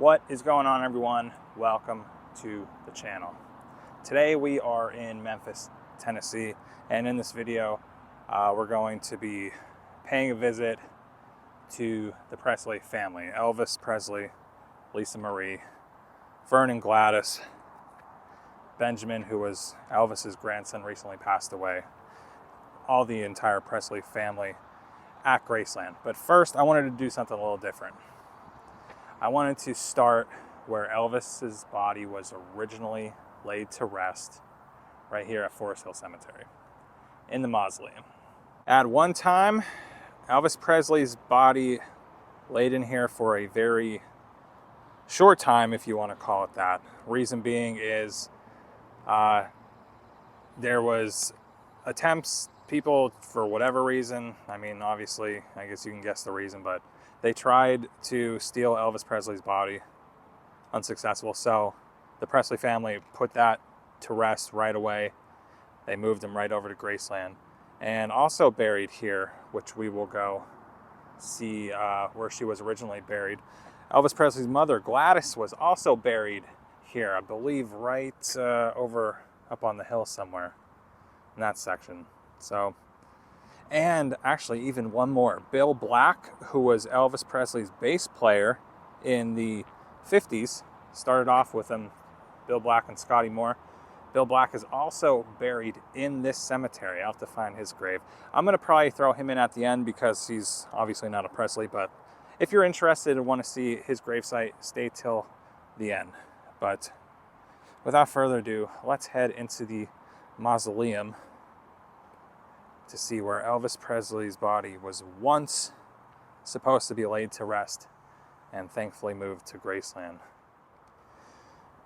What is going on, everyone? Welcome to the channel. Today we are in Memphis, Tennessee, and in this video we're going to be paying a visit to the Presley family. Elvis Presley, Lisa Marie, Vernon Gladys, Benjamin, who was Elvis's grandson, recently passed away. All the entire Presley family at Graceland. But first, I wanted to do something a little different. I wanted to start where Elvis's body was originally laid to rest, right here at Forest Hill Cemetery, in the mausoleum. At one time, Elvis Presley's body laid in here for a very short time, if you want to call it that. Reason being is there was attempts, people, for whatever reason, I mean, obviously, I guess you can guess the reason, but they tried to steal Elvis Presley's body, unsuccessful. So the Presley family put that to rest right away. They moved him right over to Graceland. And also buried here, which we will go see where she was originally buried. Elvis Presley's mother, Gladys, was also buried here, I believe right over up on the hill somewhere in that section. So, and actually even one more. Bill Black, who was Elvis Presley's bass player in the 50s, started off with him, Bill Black and Scotty Moore. Bill Black is also buried in this cemetery. I'll have to find his grave. I'm going to probably throw him in at the end because he's obviously not a Presley, but if you're interested and want to see his gravesite, stay till the end. But without further ado, let's head into the mausoleum to see where Elvis Presley's body was once supposed to be laid to rest and thankfully moved to Graceland.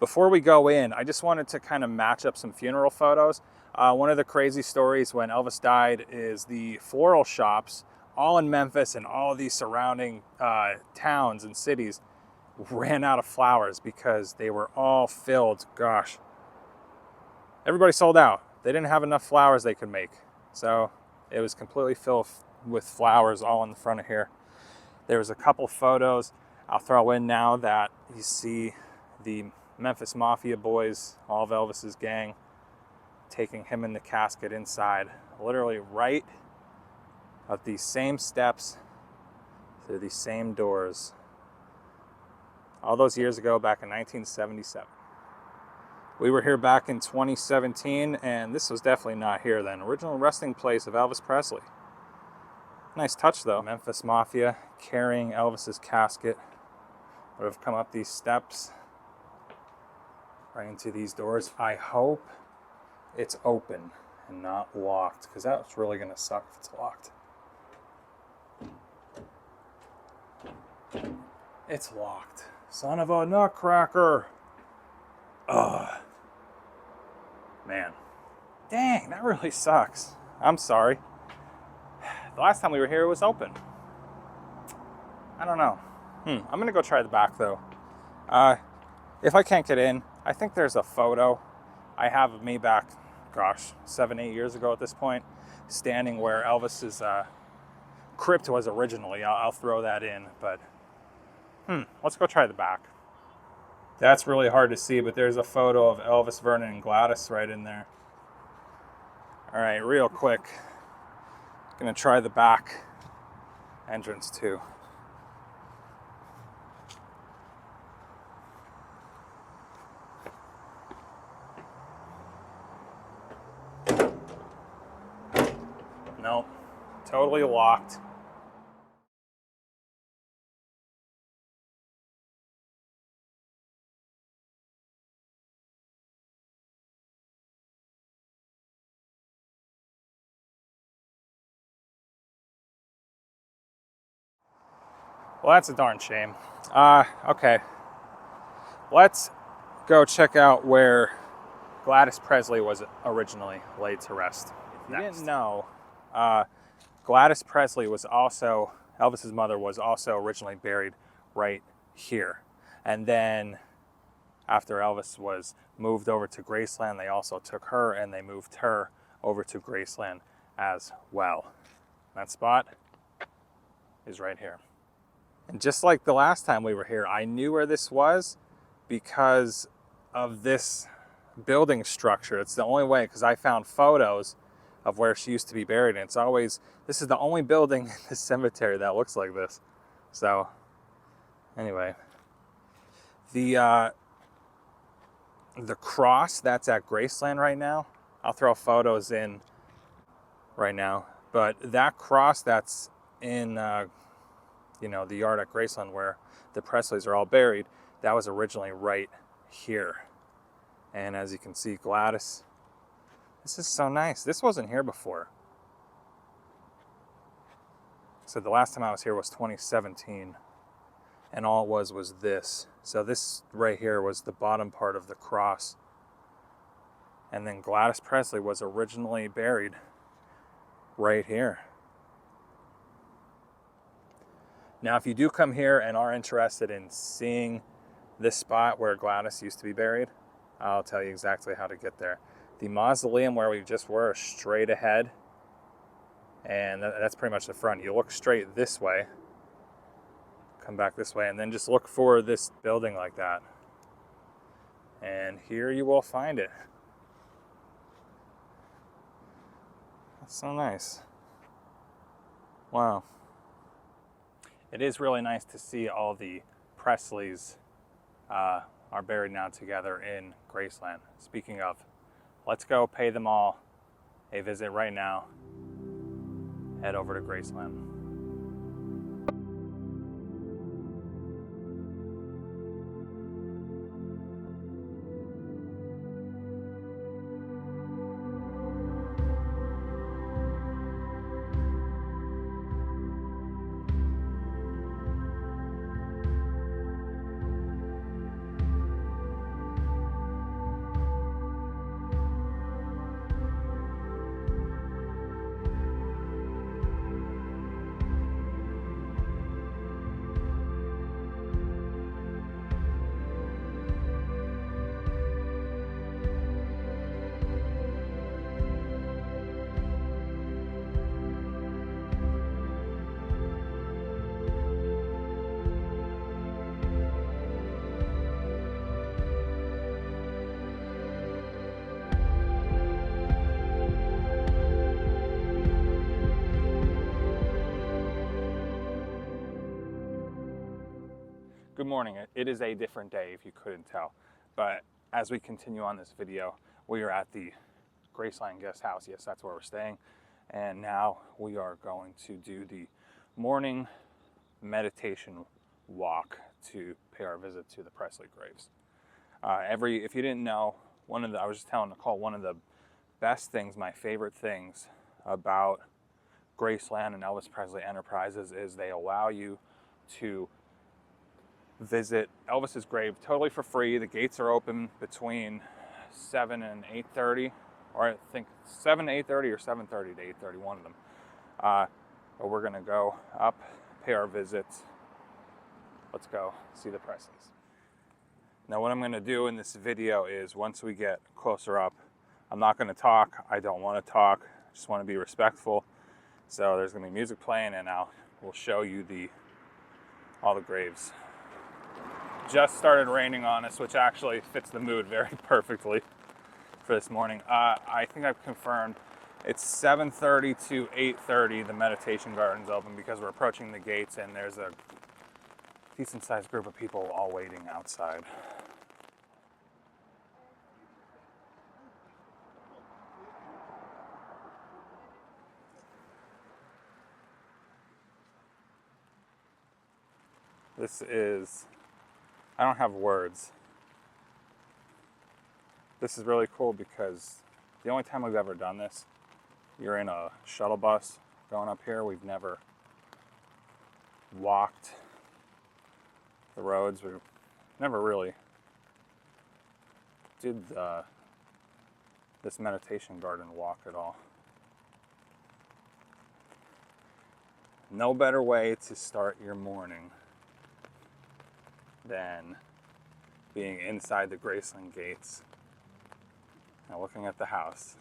Before we go in, I just wanted to kind of match up some funeral photos. One of the crazy stories when Elvis died is the floral shops, all in Memphis and all of these surrounding towns and cities, ran out of flowers because they were all filled. Gosh, everybody sold out. They didn't have enough flowers they could make. So it was completely filled with flowers all in the front of here. There was a couple photos I'll throw in now that you see the Memphis Mafia boys, all of Elvis's gang, taking him in the casket inside, literally right up these same steps through these same doors. All those years ago, back in 1977. We were here back in 2017, and this was definitely not here then. Original resting place of Elvis Presley. Nice touch though. Memphis Mafia carrying Elvis's casket would have come up these steps right into these doors. I hope it's open and not locked, because that's really gonna suck if it's locked. It's locked. Son of a nutcracker. Ugh. Man. Dang, that really sucks. I'm sorry. The last time we were here, it was open. I don't know. I'm gonna go try the back though. If I can't get in, I think there's a photo I have of me back, gosh, 7-8 years ago at this point, standing where Elvis's crypt was originally. I'll throw that in, but let's go try the back. That's really hard to see, but there's a photo of Elvis, Vernon, and Gladys right in there. All right, real quick. Gonna try the back entrance too. Nope, totally locked. Well, that's a darn shame. Okay. Let's go check out where Gladys Presley was originally laid to rest. If you didn't know, Gladys Presley was also, Elvis's mother was also originally buried right here. And then after Elvis was moved over to Graceland, they also took her and they moved her over to Graceland as well. That spot is right here. And just like the last time we were here, I knew where this was because of this building structure. It's the only way, because I found photos of where she used to be buried, and it's always, this is the only building in this cemetery that looks like this. So anyway, the cross that's at Graceland right now, I'll throw photos in right now, but that cross that's in you know, the yard at Graceland where the Presleys are all buried, that was originally right here. And as you can see, Gladys, this is so nice. This wasn't here before. So the last time I was here was 2017, and all it was this. So this right here was the bottom part of the cross. And then Gladys Presley was originally buried right here. Now, if you do come here and are interested in seeing this spot where Gladys used to be buried, I'll tell you exactly how to get there. The mausoleum where we just were is straight ahead, and that's pretty much the front. You look straight this way, come back this way, and then just look for this building like that. And here you will find it. That's so nice. Wow. It is really nice to see all the Presleys are buried now together in Graceland. Speaking of, let's go pay them all a visit right now. Head over to Graceland. Good morning. It is a different day if you couldn't tell, but as we continue on this video, we are at the Graceland guest house. Yes, that's where we're staying, and now we are going to do the morning meditation walk to pay our visit to the Presley graves. If you didn't know, I was just telling Nicole, one of the best things, my favorite things about Graceland and Elvis Presley Enterprises is they allow you to visit Elvis's grave totally for free. The gates are open between 7 and 8:30, or I think 7 to 8:30 or 7:30 to 8:30, one of them. But we're gonna go up, pay our visit. Let's go see the Presleys. Now what I'm gonna do in this video is, once we get closer up, I'm not gonna talk. I don't wanna talk. I just wanna be respectful. So there's gonna be music playing, and we'll show you all the graves. Just started raining on us, which actually fits the mood very perfectly for this morning. I think I've confirmed it's 7:30 to 8:30 the meditation garden's open, because we're approaching the gates and there's a decent sized group of people all waiting outside. I don't have words. This is really cool because the only time we've ever done this, you're in a shuttle bus going up here. We've never walked the roads. We never really did this meditation garden walk at all. No better way to start your morning than being inside the Graceland gates and looking at the house.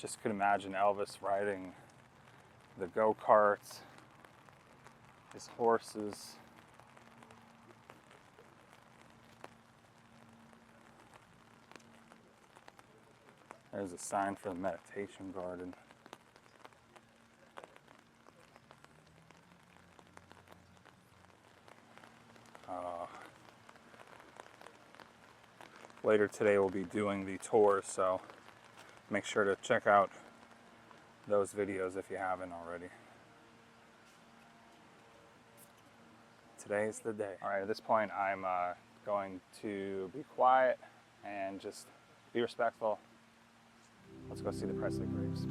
just could imagine Elvis riding the go-karts, his horses. There's a sign for the meditation garden. Later today we'll be doing the tours, so make sure to check out those videos if you haven't already. Today's the day. All right, at this point I'm going to be quiet and just be respectful. Let's go see the Presley graves.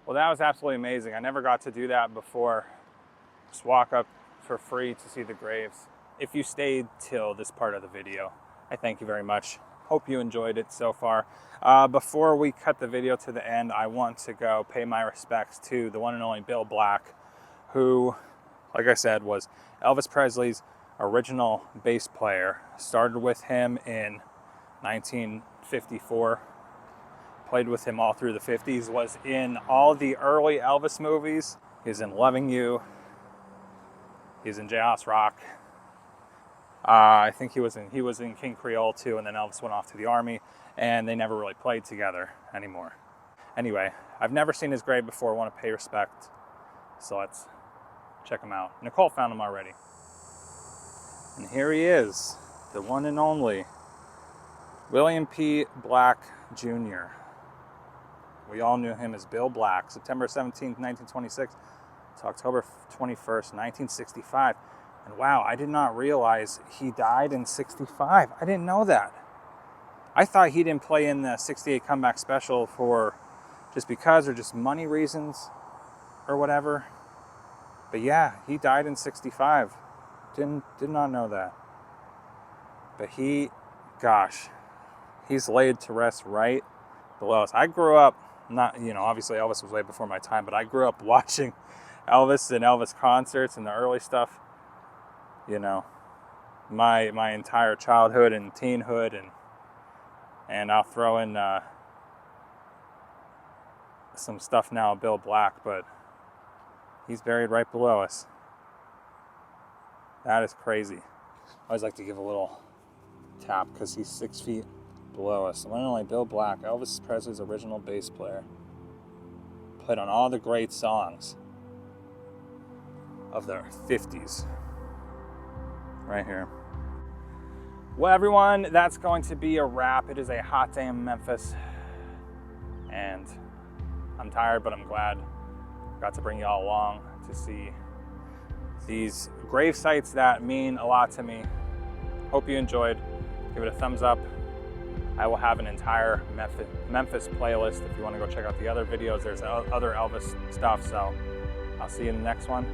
Well, that was absolutely amazing. I never got to do that before. Just walk up for free to see the graves. If you stayed till this part of the video, I thank you very much. Hope you enjoyed it so far. Before we cut the video to the end, I want to go pay my respects to the one and only Bill Black, who, like I said, was Elvis Presley's original bass player. Started with him in 1954. Played with him all through the 50s. Was in all the early Elvis movies. He's in Loving You. He's in Jailhouse Rock. I think he was in King Creole too, and then Elvis went off to the army, and they never really played together anymore. Anyway, I've never seen his grave before. I want to pay respect, so let's check him out. Nicole found him already. And here he is, the one and only William P. Black Jr. We all knew him as Bill Black. September 17th, 1926 to October 21st, 1965. And wow, I did not realize he died in 65. I didn't know that. I thought he didn't play in the 68 comeback special for just because or just money reasons or whatever. But yeah, he died in 65. Did not know that. But he's laid to rest right below us. I grew up, obviously Elvis was way before my time, but I grew up watching Elvis and Elvis concerts and the early stuff. My entire childhood and teenhood, and I'll throw in some stuff now, Bill Black, but he's buried right below us. That is crazy. I always like to give a little tap because he's 6 feet below us. The one and only Bill Black, Elvis Presley's original bass player, played on all the great songs of the 50s. Right here. Well, everyone, that's going to be a wrap. It is a hot day in Memphis, and I'm tired, but I'm glad I got to bring you all along to see these grave sites that mean a lot to me. Hope you enjoyed. Give it a thumbs up. I will have an entire Memphis playlist if you want to go check out the other videos. There's other Elvis stuff, so I'll see you in the next one.